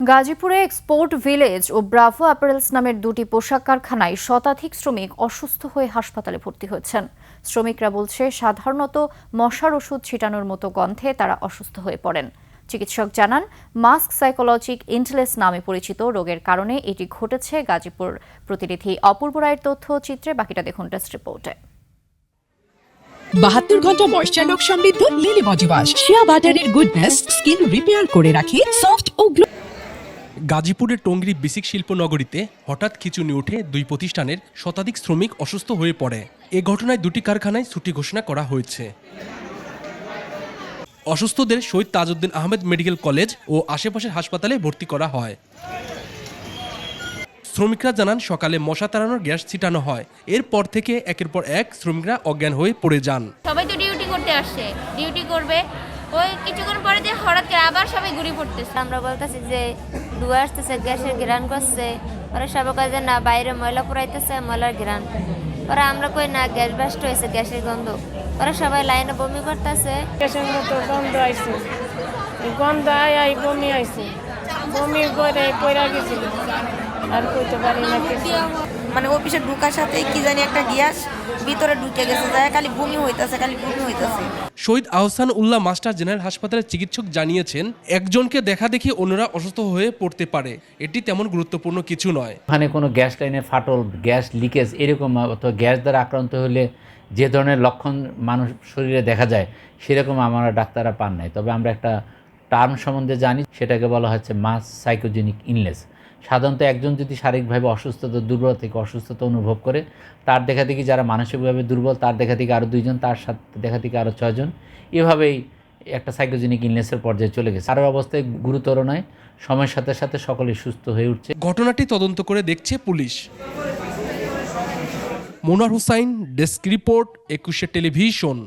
গাজীপুরে export village ও Bravo apparels নামের দুটি পোশাক কারখানায় শতাধিক শ্রমিক অসুস্থ হয়ে হাসপাতালে ভর্তি হয়েছেন। শ্রমিকরা বলছে সাধারণত মশার ওষুধ ছিটানোর মতো গন্ধে তারা অসুস্থ হয়ে পড়েন। চিকিৎসক জানান, মাস্ক সাইকোলজিক ইন্টেলেস নামে পরিচিত রোগের কারণে এটি ঘটেছে। গাজীপুর প্রতিনিধি অপূর্ব রায়ের তথ্য চিত্রে, বাকিটা দেখুন টেস্ট রিপোর্টে। 72 ঘন্টা ময়েশ্চার লক সমৃদ্ধ লিলি বডি ওয়াশ, শিয়া বাটারের গুডনেস স্কিন রিপেয়ার করে রাখে সফট ও গ্লো। গাজীপুরের টঙ্গী বিসিক শিল্প নগরীতে হঠাৎ খিঁচুনি উঠে দুই প্রতিষ্ঠানের শতাধিক শ্রমিক অসুস্থ হয়ে পড়ে। এ ঘটনায় দুটি কারখানায় ছুটি ঘোষণা করা হয়েছে। অসুস্থদের শহীদ তাজউদ্দিন আহমেদ মেডিকেল কলেজ ও আশেপাশের হাসপাতালে ভর্তি করা হয়। শ্রমিকরা জানান, সকালে মশা তাড়ানোর গ্যাস ছিটানো হয়। এরপর থেকে একের পর এক শ্রমিকরা অজ্ঞান হয়ে পড়ে যান। সবাই তো ডিউটি করতে আসছে, ডিউটি করবে, ওই কিছুক্ষণ পরে যে হঠাৎ করে আবার সবাই ঘুরে পড়তেছে। আমরা বলতেছি যে ধোঁয়া আসতেছে, গ্যাসের ঘ্রাণ করছে, ওরা সবাই কাজ না বাইরে ময়লা পুরাইতেছে, ময়লার ঘ্রাণ। ওরা আমরা কই না গ্যাস ব্যাস্ট হয়েছে, গ্যাসের গন্ধ। ওরা সবাই লাইনে বমি করতেছে, গ্যাসের মতো গন্ধ আইছে, গন্ধ আই বমি আইছে, বমি করে পড়া গেছিল, আর কইতে পারি না কিছু। মানে অফিসে ঢুকার সাথে কি জানি একটা গ্যাস ভিতরে ঢুকে গেছে, যায় খালি বমি হইতাছে, খালি বমি হইতাছে। শহীদ আহসান উল্লাহ মাস্টার জেনারেল হাসপাতালের চিকিৎসক জানিয়েছেন, একজনকে দেখা দেখি অন্যরা অসুস্থ হয়ে পড়তে পারে। এটি তেমন গুরুত্বপূর্ণ কিছু নয়। ওখানে কোনো গ্যাস লাইনে ফাটল, গ্যাস লিকেজ এরকম অথবা গ্যাস দ্বারা আক্রান্ত হলে যে ধরনের লক্ষণ মানুষ শরীরে দেখা যায় সেরকম আমরা ডাক্তাররা পান নাই। তবে আমরা একটা টার্ম সম্বন্ধে জানি, সেটাকে বলা হচ্ছে মাস সাইকোজেনিক ইলনেস। সাধারণত একজন যদি শারীরিকভাবে অসুস্থতা, দুর্বল থেকে অসুস্থতা অনুভব করে, তার দেখা দেখি যারা মানসিকভাবে দুর্বল, তার দেখা থেকে আরও 2 জন, তার সাথে দেখা থেকে আরও 6 জন, এভাবেই একটা সাইকোজেনিক ইলনেসের পর্যায়ে চলে গেছে। কারোর অবস্থায় গুরুতর নয়, সময়ের সাথে সাথে সকলেই সুস্থ হয়ে উঠছে। ঘটনাটি তদন্ত করে দেখছে পুলিশ। Monowar Hussain, desk report, 21 television.